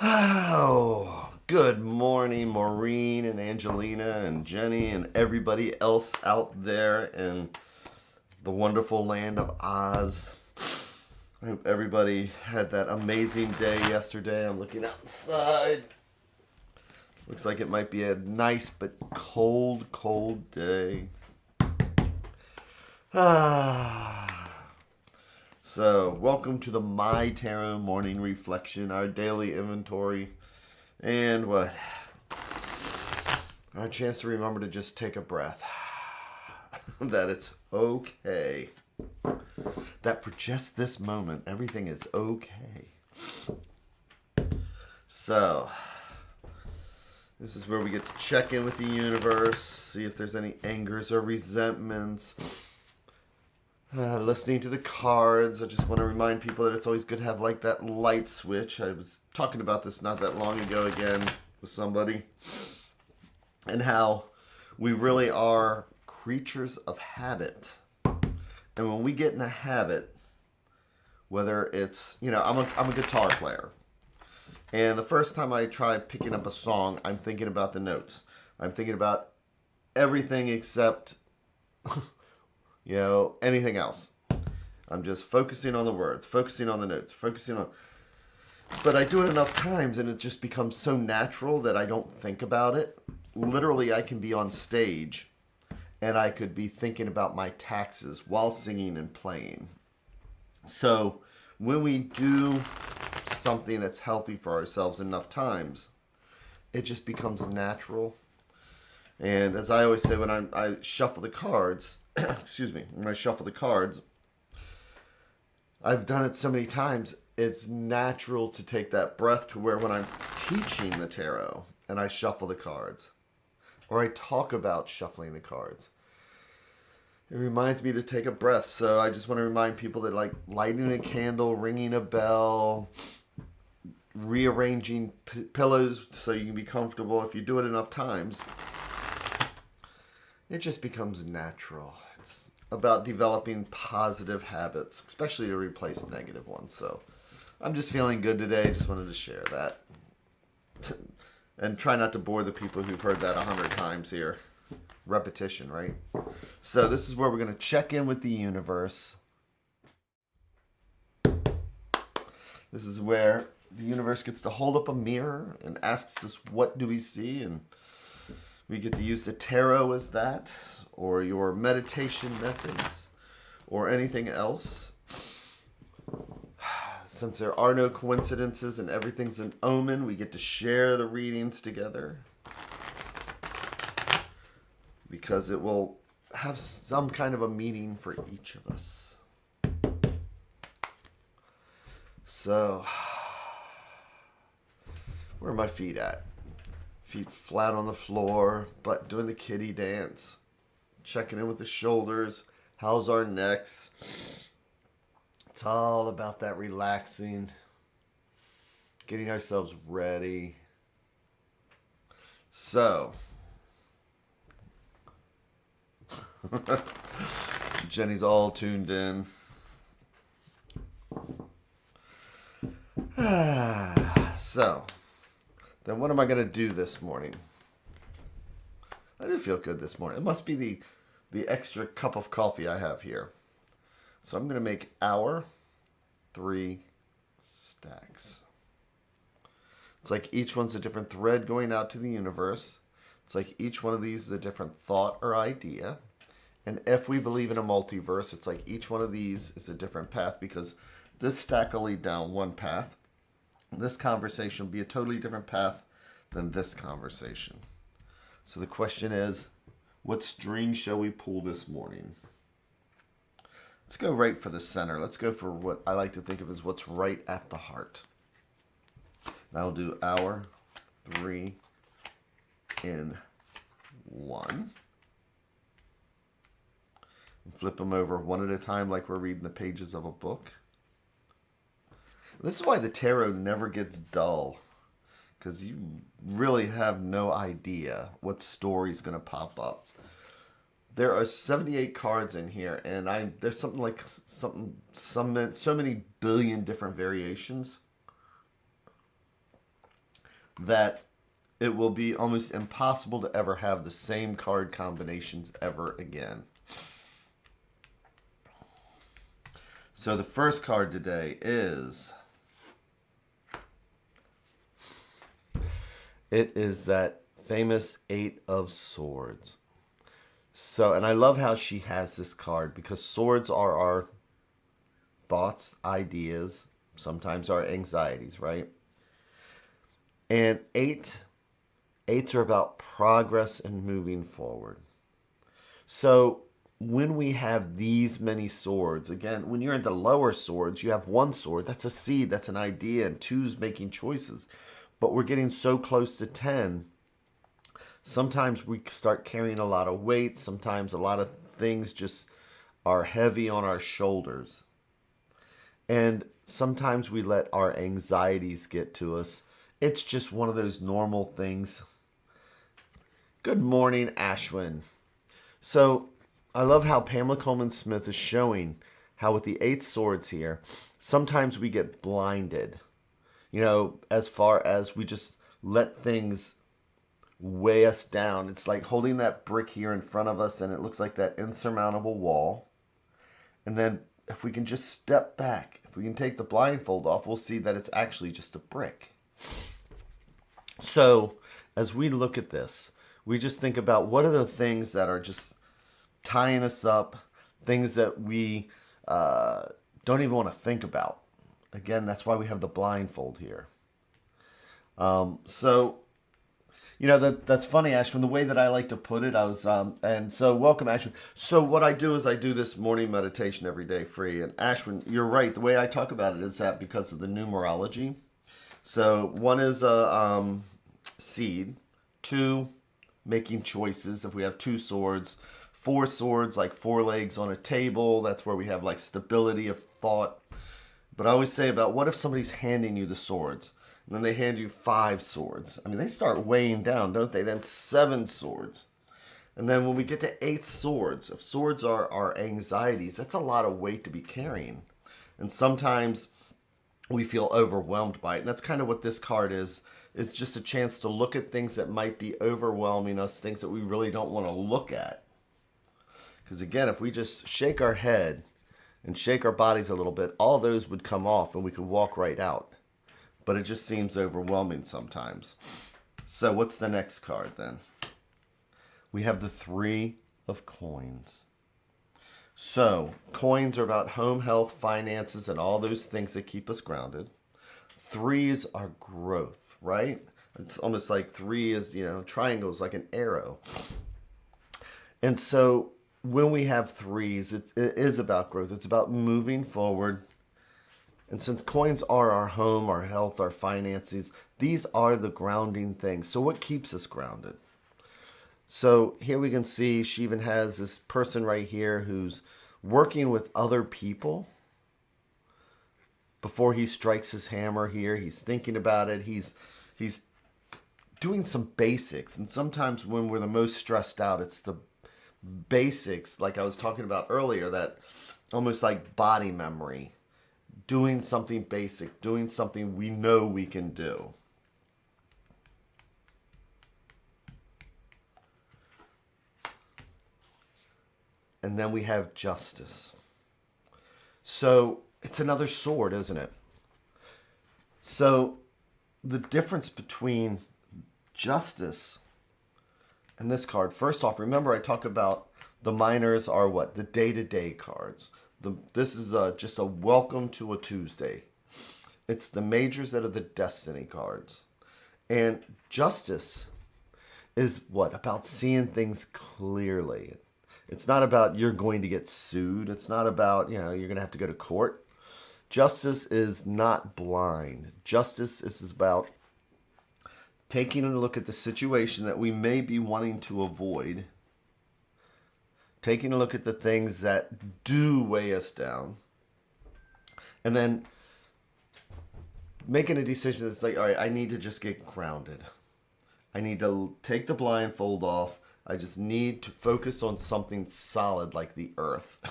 Oh, good morning, Maureen and Angelina and Jenny and everybody else out there in the wonderful land of Oz. I hope everybody had that amazing day yesterday. I'm looking outside. Looks like it might be a nice but cold, cold day. So, welcome to the MyTarot morning reflection, our daily inventory, and what? Our chance to remember to just take a breath. That it's okay. That for just this moment, everything is okay. So, this is where we get to check in with the universe, see if there's any angers or resentments. Listening to the cards, I just want to remind people that it's always good to have like that light switch. I was talking about this not that long ago again with somebody, and how we really are creatures of habit. And when we get in a habit, whether it's, I'm a guitar player. And the first time I try picking up a song, I'm thinking about the notes. I'm thinking about everything except anything else. I'm just focusing on the words, focusing on the notes, focusing on... But I do it enough times and it just becomes so natural that I don't think about it. Literally, I can be on stage and I could be thinking about my taxes while singing and playing. So when we do something that's healthy for ourselves enough times, it just becomes natural. And as I always say, when I shuffle the cards, when I shuffle the cards, I've done it so many times, it's natural to take that breath to where when I'm teaching the tarot and I shuffle the cards, or I talk about shuffling the cards, it reminds me to take a breath. So I just want to remind people that like lighting a candle, ringing a bell, rearranging pillows so you can be comfortable, if you do it enough times, it just becomes natural. It's about developing positive habits, especially to replace negative ones. So I'm just feeling good today. Just wanted to share that. And try not to bore the people who've heard that 100 times here. Repetition, right? So this is where we're going to check in with the universe. This is where the universe gets to hold up a mirror and asks us, what do we see? And we get to use the tarot as that, or your meditation methods, or anything else. Since there are no coincidences and everything's an omen, we get to share the readings together, because it will have some kind of a meaning for each of us. So, where are my feet at? Feet flat on the floor, butt doing the kitty dance. Checking in with the shoulders. How's our necks? It's all about that relaxing. Getting ourselves ready. So. Jenny's all tuned in. So. Then what am I going to do this morning? I do feel good this morning. It must be the extra cup of coffee I have here. So I'm going to make our 3 stacks. It's like each one's a different thread going out to the universe. It's like each one of these is a different thought or idea. And if we believe in a multiverse, it's like each one of these is a different path, because this stack will lead down one path. This conversation will be a totally different path than this conversation. So the question is, what string shall we pull this morning? Let's go right for the center. Let's go for what I like to think of as what's right at the heart. I'll do our 3 in 1. And flip them over one at a time like we're reading the pages of a book. This is why the tarot never gets dull, because you really have no idea what story's going to pop up. There are 78 cards in here, and there's something like so many billion different variations. that it will be almost impossible to ever have the same card combinations ever again. So the first card today is... it is that famous Eight of Swords. So, and I love how she has this card because swords are our thoughts, ideas, sometimes our anxieties, right? And eights are about progress and moving forward. So when we have these many swords, again, when you're into lower swords, you have one sword, that's a seed, that's an idea, and two's making choices. But we're getting so close to 10, sometimes we start carrying a lot of weight. Sometimes a lot of things just are heavy on our shoulders. And sometimes we let our anxieties get to us. It's just one of those normal things. Good morning, Ashwin. So I love how Pamela Coleman Smith is showing how with the 8 swords here, sometimes we get blinded. You know, as far as we just let things weigh us down. It's like holding that brick here in front of us and it looks like that insurmountable wall. And then if we can just step back, if we can take the blindfold off, we'll see that it's actually just a brick. So as we look at this, we just think about what are the things that are just tying us up, things that we don't even want to think about. Again, that's why we have the blindfold here. So, you know, that's funny, Ashwin. The way that I like to put it, I was, and so welcome, Ashwin. So what I do is I do this morning meditation every day free. And Ashwin, you're right. The way I talk about it is that because of the numerology. So one is a seed, 2, making choices. If we have 2 swords, 4 swords, like 4 legs on a table. That's where we have like stability of thought. But I always say about what if somebody's handing you the swords? And then they hand you 5 swords. I mean, they start weighing down, don't they? Then 7 swords. And then when we get to 8 swords, if swords are our anxieties, that's a lot of weight to be carrying. And sometimes we feel overwhelmed by it. And that's kind of what this card is. It's just a chance to look at things that might be overwhelming us, things that we really don't want to look at. Because again, if we just shake our head and shake our bodies a little bit, all those would come off and we could walk right out. But it just seems overwhelming sometimes. So what's the next card then? We have the 3 of coins. So coins are about home, health, finances, and all those things that keep us grounded. 3s are growth, right? It's almost like 3 is, you know, triangles like an arrow. And so when we have 3s, it is about growth. It's about moving forward. And since coins are our home, our health, our finances, these are the grounding things. So what keeps us grounded? So here we can see she even has this person right here who's working with other people. Before he strikes his hammer here, he's thinking about it. He's doing some basics. And sometimes when we're the most stressed out, it's the basics, like I was talking about earlier, that almost like body memory. Doing something basic, doing something we know we can do. And then we have justice. So it's another sword, isn't it? So the difference between justice and this card, first off, remember I talk about the minors are what? The day-to-day cards. This is just a welcome to a Tuesday. It's the majors that are the destiny cards. And justice is what? About seeing things clearly. It's not about you're going to get sued. It's not about, you know, you're going to have to go to court. Justice is not blind. Justice is about taking a look at the situation that we may be wanting to avoid, taking a look at the things that do weigh us down, and then making a decision that's like, all right, I need to just get grounded. I need to take the blindfold off. I just need to focus on something solid like the earth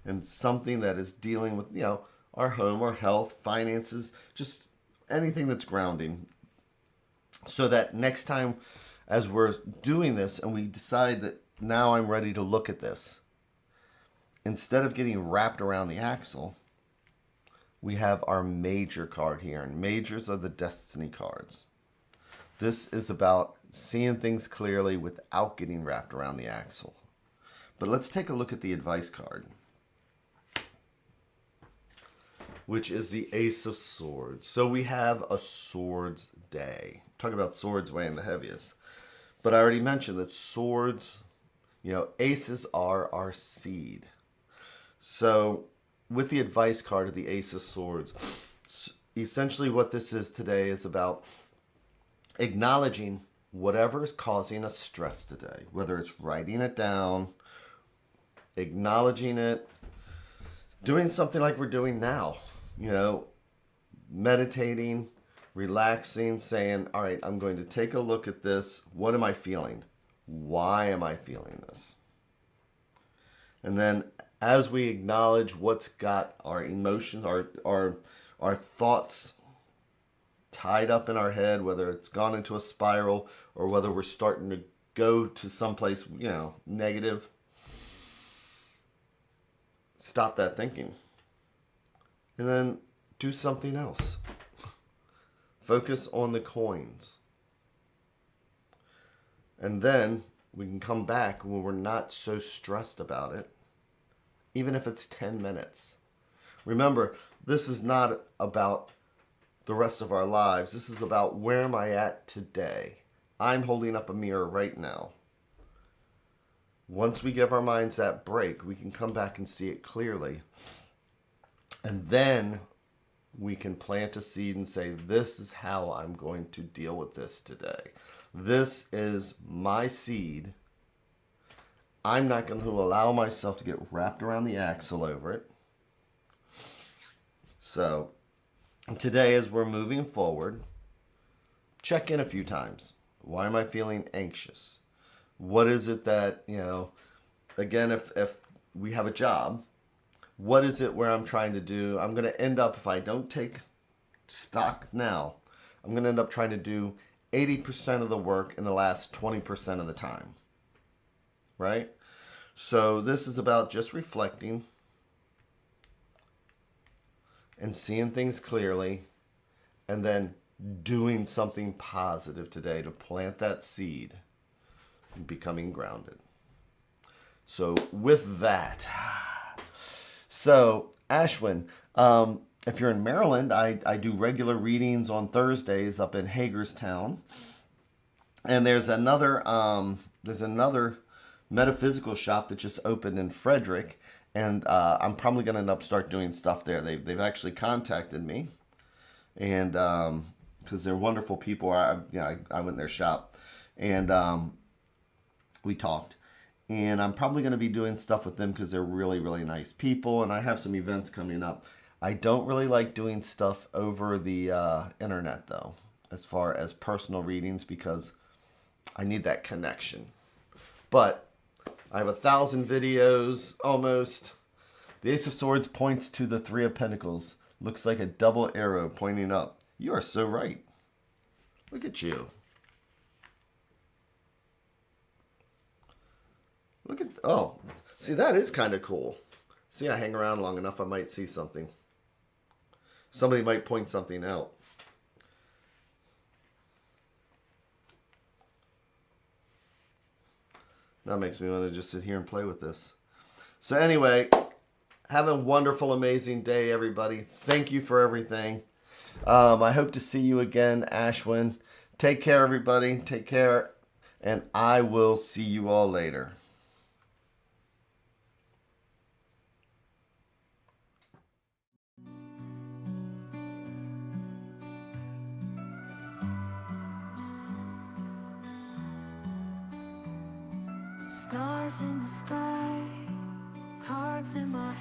and something that is dealing with, you know, our home, our health, finances, just anything that's grounding. So that next time as we're doing this and we decide that now I'm ready to look at this, instead of getting wrapped around the axle, we have our major card here. And majors are the destiny cards. This is about seeing things clearly without getting wrapped around the axle. But let's take a look at the advice card, which is the Ace of Swords. So we have a swords day. Talk about swords weighing the heaviest. But I already mentioned that swords, aces are our seed. So with the advice card of the Ace of Swords, essentially what this is today is about acknowledging whatever is causing us stress today, whether it's writing it down, acknowledging it, doing something like we're doing now, meditating, relaxing, saying, all right, I'm going to take a look at this. What am I feeling? Why am I feeling this? And then as we acknowledge what's got our emotions, our thoughts tied up in our head, whether it's gone into a spiral or whether we're starting to go to someplace, negative, stop that thinking. And then do something else. Focus on the coins. And then we can come back when we're not so stressed about it, even if it's 10 minutes. Remember, this is not about the rest of our lives. This is about where am I at today. I'm holding up a mirror right now. Once we give our minds that break, we can come back and see it clearly. And then we can plant a seed and say, this is how I'm going to deal with this today. This is my seed. I'm not going to allow myself to get wrapped around the axle over it. So today, as we're moving forward, check in a few times. Why am I feeling anxious? What is it that, again, if we have a job, what is it where I'm trying to do? I'm going to end up, if I don't take stock now, I'm going to end up trying to do 80% of the work in the last 20% of the time. Right? So this is about just reflecting and seeing things clearly and then doing something positive today to plant that seed and becoming grounded. So with that, so Ashwin, if you're in Maryland, I do regular readings on Thursdays up in Hagerstown. And there's another metaphysical shop that just opened in Frederick, and I'm probably going to end up start doing stuff there. They've actually contacted me, and because they're wonderful people. I went in their shop, and we talked, and I'm probably going to be doing stuff with them because they're really, really nice people, and I have some events coming up. I don't really like doing stuff over the internet, though, as far as personal readings, because I need that connection. But I have 1,000 videos, almost. The Ace of Swords points to the Three of Pentacles. Looks like a double arrow pointing up. You are so right. Look at you. Look at, oh, see, that is kind of cool. See, I hang around long enough, I might see something. Somebody might point something out. That makes me want to just sit here and play with this. So anyway, have a wonderful, amazing day, everybody. Thank you for everything. I hope to see you again, Ashwin. Take care, everybody. Take care. And I will see you all later. Stars in the sky, cards in my